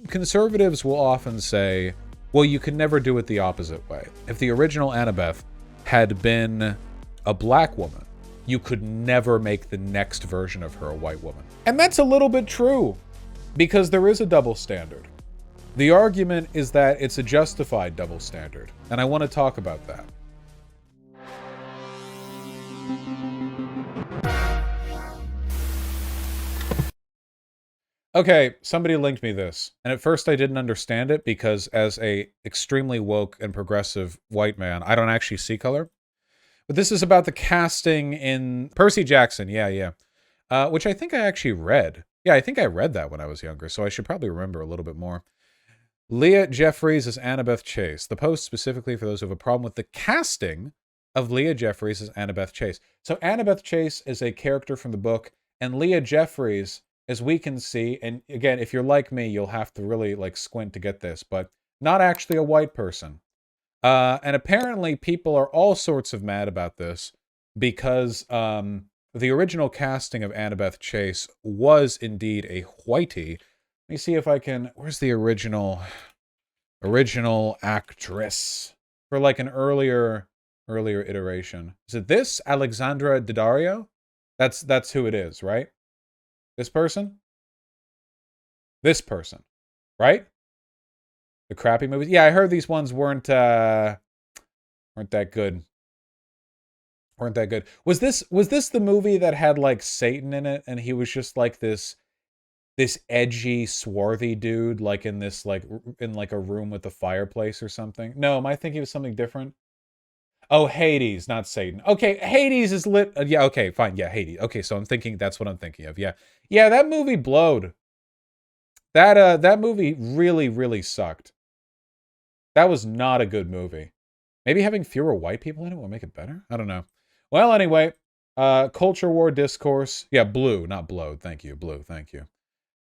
conservatives will often say, well, you can never do it the opposite way. If the original Annabeth had been a black woman, you could never make the next version of her a white woman. And that's a little bit true, because there is a double standard. The argument is that it's a justified double standard, and I want to talk about that. Okay, somebody linked me this, and at first I didn't understand it because as a extremely woke and progressive white man, I don't actually see color. But this is about the casting in Percy Jackson, yeah. Which I think I actually read. Yeah, I think I read that when I was younger, so I should probably remember a little bit more. Leah Jeffries as Annabeth Chase. The post specifically for those who have a problem with the casting of Leah Jeffries as Annabeth Chase. So Annabeth Chase is a character from the book, and Leah Jeffries, as we can see, and again, if you're like me, you'll have to really like squint to get this, but not actually a white person. And apparently people are all sorts of mad about this because the original casting of Annabeth Chase was indeed a whitey. Let me see if I can... Where's the original actress for like an earlier iteration? Is it this? Alexandra Daddario? That's who it is, right? This person? This person, right? The crappy movies? Yeah, I heard these ones weren't that good. Weren't that good. Was this the movie that had like Satan in it and he was just like this edgy, swarthy dude like in this in a room with a fireplace or something? No, am I thinking of something different? Oh, Hades, not Satan. Okay, Hades is lit. Yeah, okay, fine. Yeah, Hades. Okay, so I'm thinking that's what I'm thinking of. Yeah. Yeah, that movie blowed. That movie really, really sucked. That was not a good movie. Maybe having fewer white people in it will make it better? I don't know. Well, anyway, culture war discourse. Yeah, blue, not blowed. Thank you, blue. Thank you.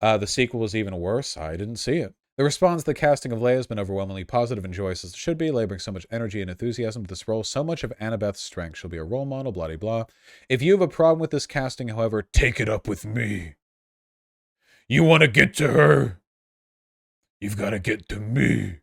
The sequel was even worse. I didn't see it. The response to the casting of Leia has been overwhelmingly positive and joyous as it should be. Leia brings so much energy and enthusiasm to this role. So much of Annabeth's strength. She'll be a role model, blah, blah, blah. If you have a problem with this casting, however, take it up with me. You want to get to her? You've got to get to me.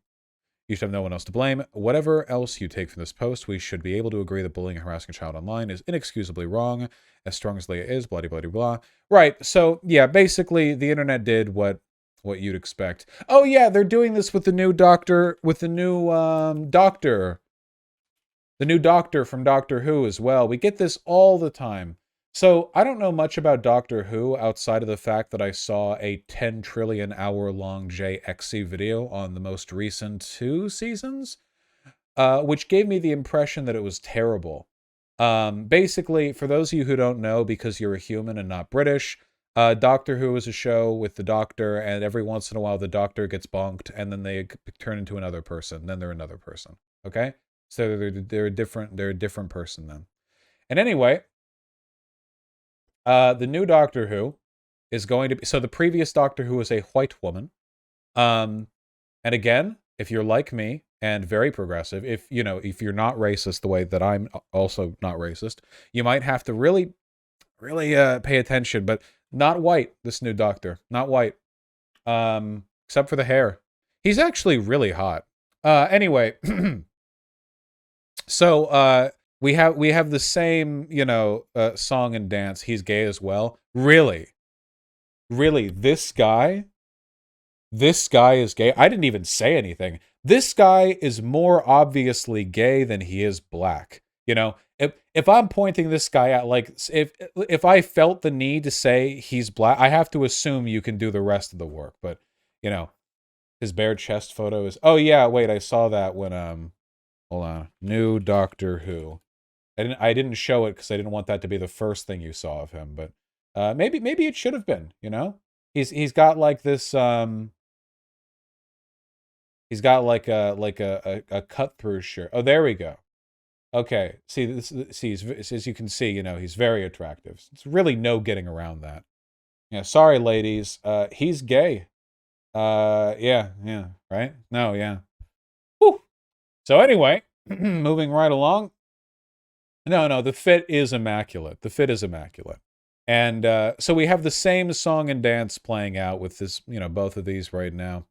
You should have no one else to blame. Whatever else you take from this post, we should be able to agree that bullying and harassing a child online is inexcusably wrong, as strong as Leia is, blah, blah, blah, blah. Right, so, yeah, basically, the internet did what you'd expect. Oh, yeah, they're doing this with the new doctor, the new doctor from Doctor Who as well. We get this all the time. So, I don't know much about Doctor Who outside of the fact that I saw a 10 trillion hour-long JXC video on the most recent 2 seasons, which gave me the impression that it was terrible. Basically, for those of you who don't know, because you're a human and not British, Doctor Who is a show with the Doctor, and every once in a while the Doctor gets bonked, and then they turn into another person. Then they're another person. Okay? So they're a different person then. And anyway... the new Doctor Who is going to be... So the previous Doctor Who was a white woman. And again, if you're like me and very progressive, if you're not racist the way that I'm also not racist, you might have to really, really pay attention. But not white, this new Doctor. Not white. Except for the hair. He's actually really hot. Anyway. So, we have the same, song and dance. He's gay as well. Really? Really? This guy is gay? I didn't even say anything. This guy is more obviously gay than he is black. If I'm pointing this guy out, like, if I felt the need to say he's black, I have to assume you can do the rest of the work. But, his bare chest photo is... Oh, yeah, wait, I saw that when, hold on. New Doctor Who. I didn't show it because I didn't want that to be the first thing you saw of him, but maybe it should have been, He's got like this he's got like a cut through shirt. Oh, there we go. Okay. See, as you can see, he's very attractive. It's really no getting around that. Yeah, sorry ladies. He's gay. Yeah, right? No, yeah. Whew. So anyway, moving right along. No, the fit is immaculate. The fit is immaculate. And so we have the same song and dance playing out with this, both of these right now.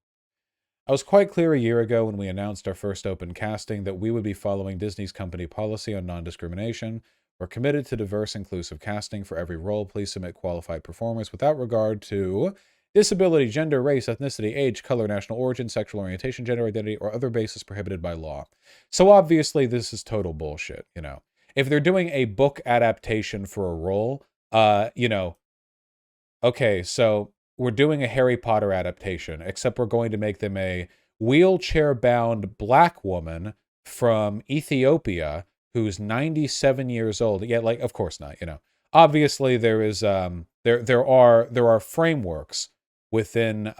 I was quite clear a year ago when we announced our first open casting that we would be following Disney's company policy on non-discrimination. We're committed to diverse, inclusive casting for every role. Please submit qualified performers without regard to disability, gender, race, ethnicity, age, color, national origin, sexual orientation, gender identity, or other basis prohibited by law. So obviously this is total bullshit, you know. If they're doing a book adaptation for a role, you know, okay, so we're doing a Harry Potter adaptation, except we're going to make them a wheelchair-bound black woman from Ethiopia who's 97 years old. Yeah, like, of course not, you know. Obviously, there is there are frameworks within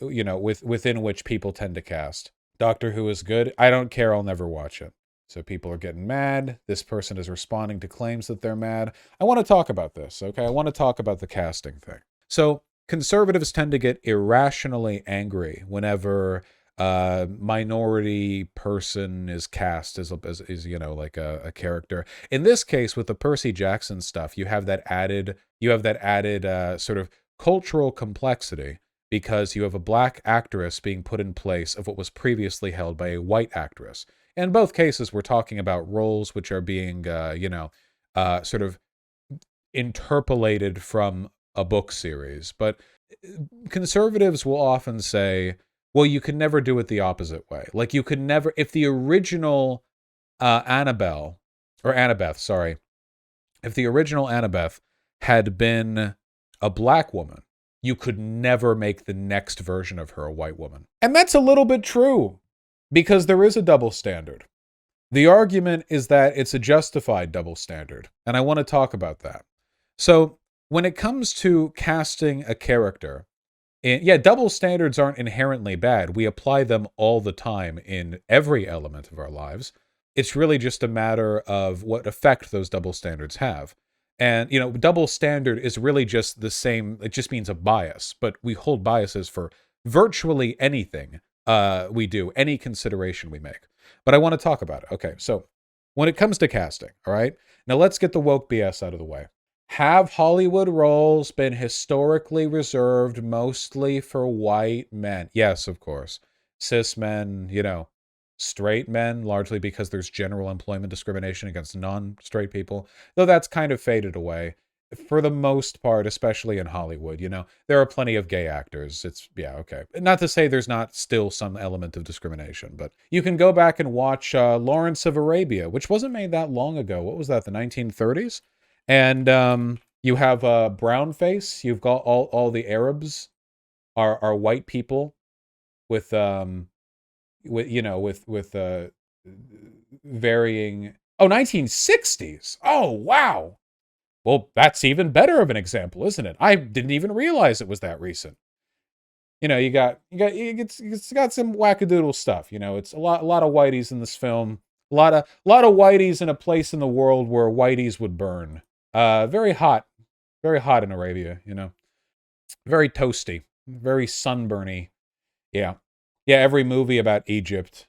you know, within which people tend to cast. Doctor Who is good. I don't care. I'll never watch it. So people are getting mad. This person is responding to claims that they're mad. I want to talk about this, okay? I want to talk about the casting thing. So conservatives tend to get irrationally angry whenever a minority person is cast as you know, like a character. In this case, with the Percy Jackson stuff, you have that added sort of cultural complexity because you have a black actress being put in place of what was previously held by a white actress. In both cases, we're talking about roles which are being, you know, sort of interpolated from a book series. But conservatives will often say, well, you can never do it the opposite way. Like, you could never, if the original Annabeth, sorry, if the original Annabeth had been a black woman, you could never make the next version of her a white woman. And that's a little bit true, because there is a double standard. The argument is that it's a justified double standard, and I want to talk about that. So, when it comes to casting a character, yeah, double standards aren't inherently bad. We apply them all the time in every element of our lives. It's really just a matter of what effect those double standards have. And, you know, double standard is really just the same. It just means a bias, but we hold biases for virtually anything we do, any consideration we make. But I want to talk about it. Okay, so when it comes to casting, all right, now let's get the woke BS out of the way. Have Hollywood roles been historically reserved mostly for white men? Yes, of course. Cis men, you know, straight men, largely because there's general employment discrimination against non-straight people, though that's kind of faded away. For the most part, especially in Hollywood, you know, there are plenty of gay actors. It's, yeah, okay. Not to say there's not still some element of discrimination, but you can go back and watch Lawrence of Arabia, which wasn't made that long ago. What was that, the 1930s? And you have brown face. You've got all the Arabs are white people with you know, with varying. Oh, 1960s. Oh, wow. Well, that's even better of an example, isn't it? I didn't even realize it was that recent. You know, it's got some wackadoodle stuff. You know, it's a lot of whiteys in this film. A lot of whiteys in a place in the world where whiteys would burn. Very hot in Arabia. You know, very toasty, very sunburny. Yeah, yeah. Every movie about Egypt.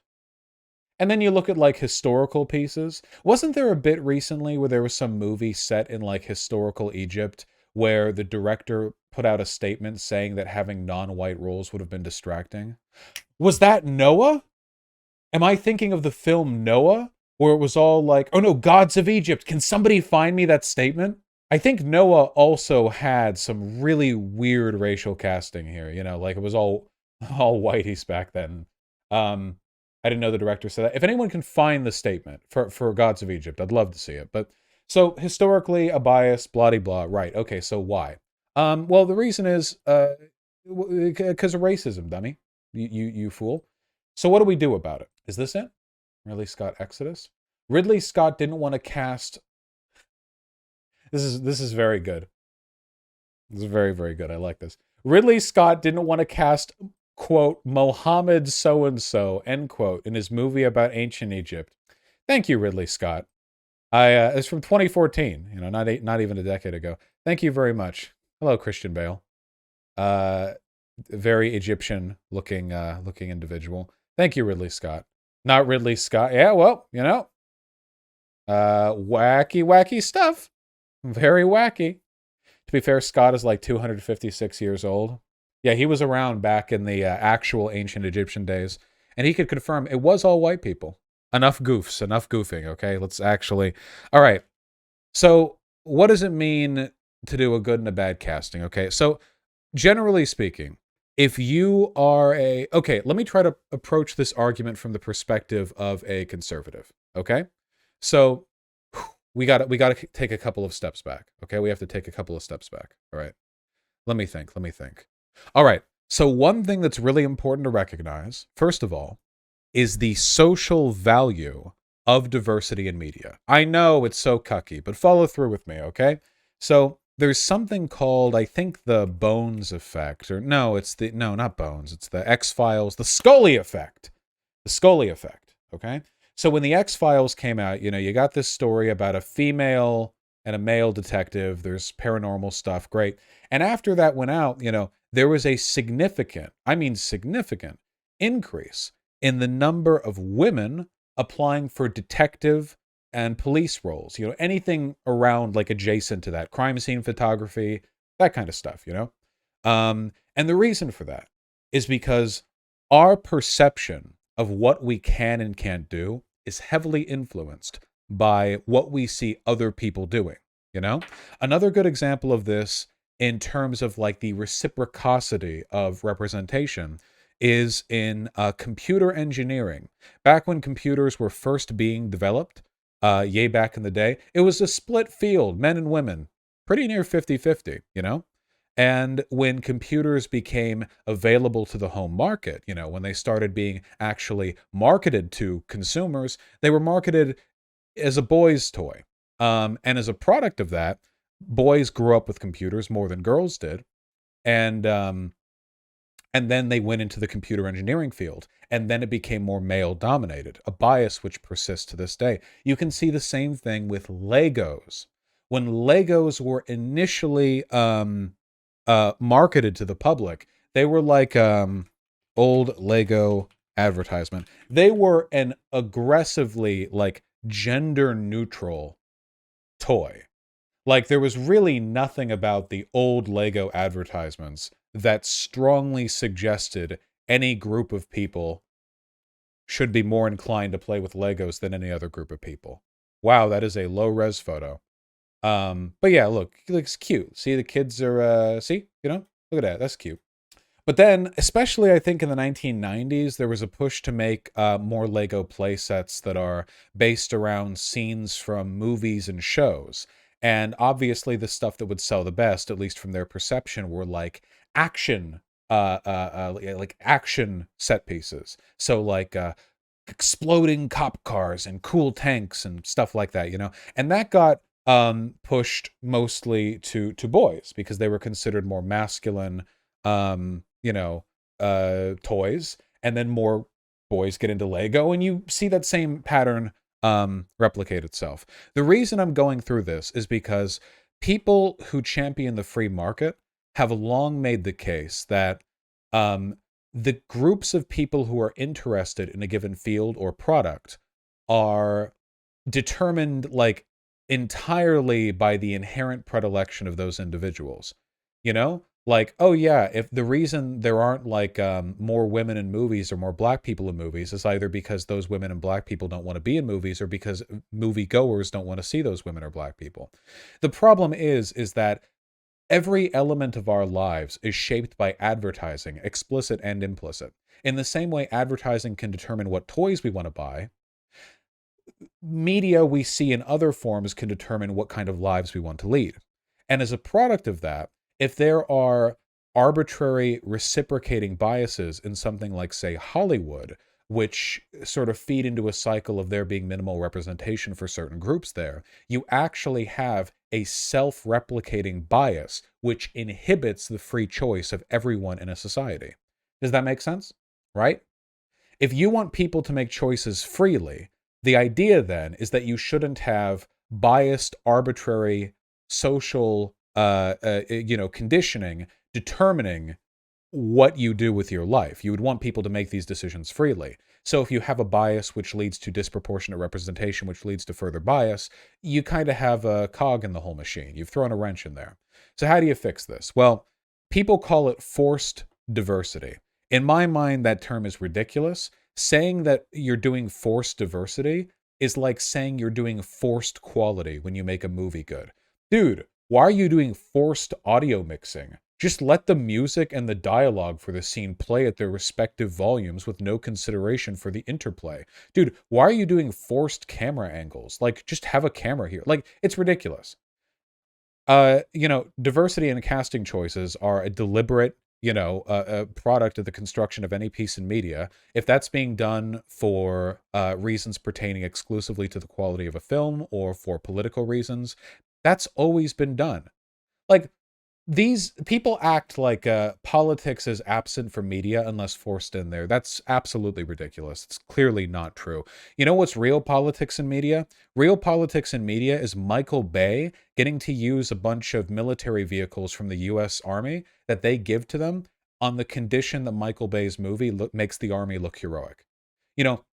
And then you look at like historical pieces. Wasn't there a bit recently where there was some movie set in like historical Egypt where the director put out a statement saying that having non-white roles would have been distracting? Was that Noah? Am I thinking of the film Noah? Where it was all like, oh no, gods of Egypt. Can somebody find me that statement? I think Noah also had some really weird racial casting here. You know, like it was all whiteys back then. I didn't know the director said that. If anyone can find the statement for Gods of Egypt, I'd love to see it. But so historically a bias, blah de blah. Right. Okay. So why? Well, the reason is because of racism, dummy. You fool. So what do we do about it? Is this it? Ridley Scott Exodus? Ridley Scott didn't want to cast. This is very good. This is very, very good. I like this. Ridley Scott didn't want to cast, quote, Mohammed so-and-so, end quote, in his movie about ancient Egypt. Thank you, Ridley Scott. It's from 2014, you know, not even a decade ago. Thank you very much. Hello, Christian Bale. Very Egyptian looking individual. Thank you, Ridley Scott. Not Ridley Scott. Yeah, well, you know, wacky stuff. Very wacky. To be fair, Scott is like 256 years old. Yeah, he was around back in the actual ancient Egyptian days, and he could confirm it was all white people. Enough goofs, enough goofing, okay? Let's actually. All right. So, what does it mean to do a good and a bad casting, okay? So, generally speaking, if you are a. Okay, let me try to approach this argument from the perspective of a conservative, okay? So, we got to take a couple of steps back, okay? We have to take a couple of steps back, all right? Let me think. All right. So, one thing that's really important to recognize, first of all, is the social value of diversity in media. I know it's so cucky, but follow through with me, okay? So, there's something called, I think, the Bones effect, or no, not Bones, it's the X-Files, the Scully effect. The Scully effect, okay? So when the X-Files came out, you got this story about a female and a male detective. There's paranormal stuff, great. And after that went out, there was a significant, I mean significant, increase in the number of women applying for detective and police roles. Anything around like adjacent to that, crime scene photography, that kind of stuff, and the reason for that is because our perception of what we can and can't do is heavily influenced by what we see other people doing, Another good example of this in terms of like the reciprocity of representation is in computer engineering. Back when computers were first being developed, yay back in the day, it was a split field, men and women, pretty near 50-50, And when computers became available to the home market, when they started being actually marketed to consumers, they were marketed as a boy's toy. And as a product of that, boys grew up with computers more than girls did. And then they went into the computer engineering field. And then it became more male dominated, a bias which persists to this day. You can see the same thing with Legos. When Legos were initially marketed to the public, they were like old Lego advertisement. They were an aggressively like gender neutral toy. Like there was really nothing about the old Lego advertisements that strongly suggested any group of people should be more inclined to play with Legos than any other group of people. Wow, that is a low res photo. But yeah, look, it looks cute. See, the kids are, look at that. That's cute. But then, especially I think in the 1990s, there was a push to make more Lego playsets that are based around scenes from movies and shows. And obviously, the stuff that would sell the best, at least from their perception, were like action, like action set pieces. So like exploding cop cars and cool tanks and stuff like that, And that got pushed mostly to boys because they were considered more masculine toys, and then more boys get into Lego, and you see that same pattern replicate itself. The reason I'm going through this is because people who champion the free market have long made the case that the groups of people who are interested in a given field or product are determined like entirely by the inherent predilection of those individuals. Like, oh yeah, if the reason there aren't like more women in movies or more black people in movies is either because those women and black people don't want to be in movies or because moviegoers don't want to see those women or black people. The problem is that every element of our lives is shaped by advertising, explicit and implicit. In the same way advertising can determine what toys we want to buy, media we see in other forms can determine what kind of lives we want to lead. And as a product of that, if there are arbitrary reciprocating biases in something like, say, Hollywood, which sort of feed into a cycle of there being minimal representation for certain groups there, you actually have a self-replicating bias which inhibits the free choice of everyone in a society. Does that make sense? Right? If you want people to make choices freely, the idea then is that you shouldn't have biased, arbitrary social, conditioning determining what you do with your life. You would want people to make these decisions freely. So if you have a bias which leads to disproportionate representation, which leads to further bias, you kind of have a cog in the whole machine. You've thrown a wrench in there. So how do you fix this? Well, people call it forced diversity. In my mind, that term is ridiculous. Saying that you're doing forced diversity is like saying you're doing forced quality when you make a movie good. Dude, why are you doing forced audio mixing? Just let the music and the dialogue for the scene play at their respective volumes with no consideration for the interplay. Dude, why are you doing forced camera angles? Like, just have a camera here. Like, it's ridiculous. Diversity in casting choices are a deliberate, a product of the construction of any piece in media. If that's being done for reasons pertaining exclusively to the quality of a film or for political reasons, that's always been done. Like, these people act like politics is absent from media unless forced in there. That's absolutely ridiculous. It's clearly not true. You know what's real politics in media? Real politics in media is Michael Bay getting to use a bunch of military vehicles from the U.S. Army that they give to them on the condition that Michael Bay's movie makes the Army look heroic.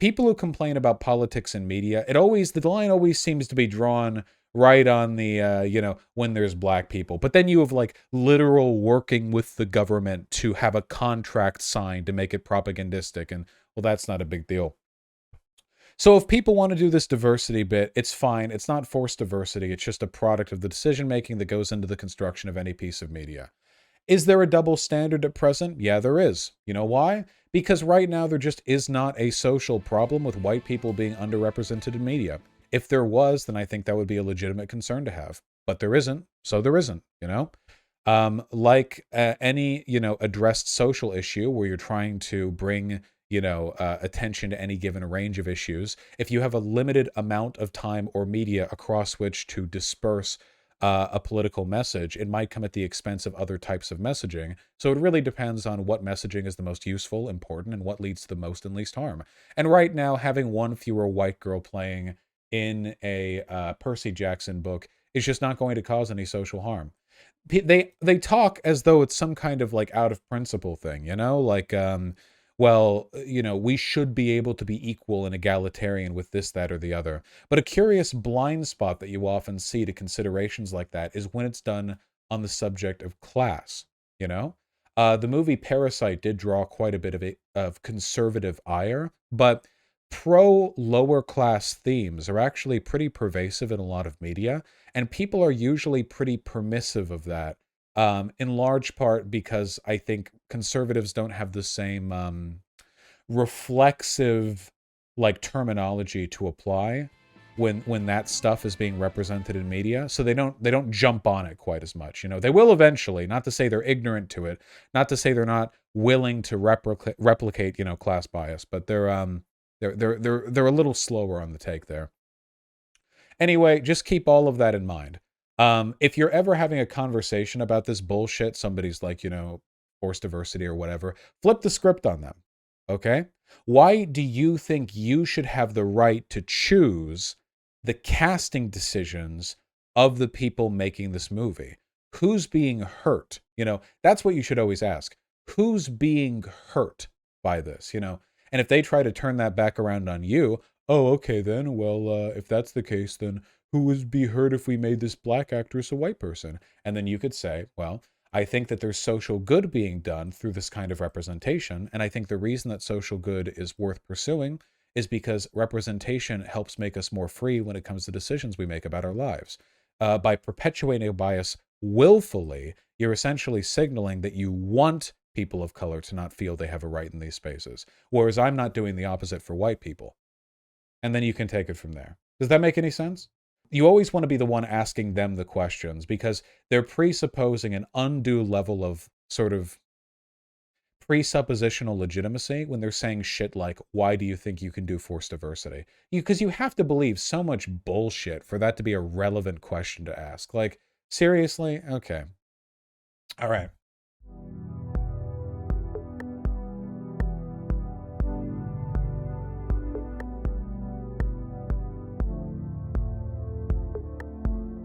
People who complain about politics in media, the line always seems to be drawn right on the, when there's black people. But then you have like literal working with the government to have a contract signed to make it propagandistic. And well, that's not a big deal. So if people want to do this diversity bit, it's fine. It's not forced diversity. It's just a product of the decision making that goes into the construction of any piece of media. Is there a double standard at present? Yeah, there is. You know why? Because right now there just is not a social problem with white people being underrepresented in media. If there was, then I think that would be a legitimate concern to have. But there isn't, so there isn't, Like any, addressed social issue where you're trying to bring, attention to any given range of issues, if you have a limited amount of time or media across which to disperse a political message, it might come at the expense of other types of messaging. So it really depends on what messaging is the most useful, important, and what leads to the most and least harm. And right now, having one fewer white girl playing in a Percy Jackson book is just not going to cause any social harm. They talk as though it's some kind of like out of principle thing, like we should be able to be equal and egalitarian with this, that, or the other. But a curious blind spot that you often see to considerations like that is when it's done on the subject of class, The movie Parasite did draw quite a bit of conservative ire, but pro-lower class themes are actually pretty pervasive in a lot of media, and people are usually pretty permissive of that, in large part because I think conservatives don't have the same reflexive like terminology to apply when that stuff is being represented in media, so they don't jump on it quite as much. They will eventually. Not to say they're ignorant to it, not to say they're not willing to replicate class bias, but they're a little slower on the take there. Anyway, just keep all of that in mind. If you're ever having a conversation about this bullshit, somebody's like, forced diversity or whatever, flip the script on them. Okay? Why do you think you should have the right to choose the casting decisions of the people making this movie? Who's being hurt? That's what you should always ask. Who's being hurt by this? And if they try to turn that back around on you, oh, okay then, well, if that's the case, then who would be hurt if we made this black actress a white person? And then you could say, well, I think that there's social good being done through this kind of representation, and I think the reason that social good is worth pursuing is because representation helps make us more free when it comes to decisions we make about our lives. By perpetuating a bias willfully, you're essentially signaling that you want people of color to not feel they have a right in these spaces, whereas I'm not doing the opposite for white people. And then you can take it from there. Does that make any sense? You always want to be the one asking them the questions because they're presupposing an undue level of sort of presuppositional legitimacy when they're saying shit like, why do you think you can do forced diversity? Because you have to believe so much bullshit for that to be a relevant question to ask. Like, seriously? Okay. All right.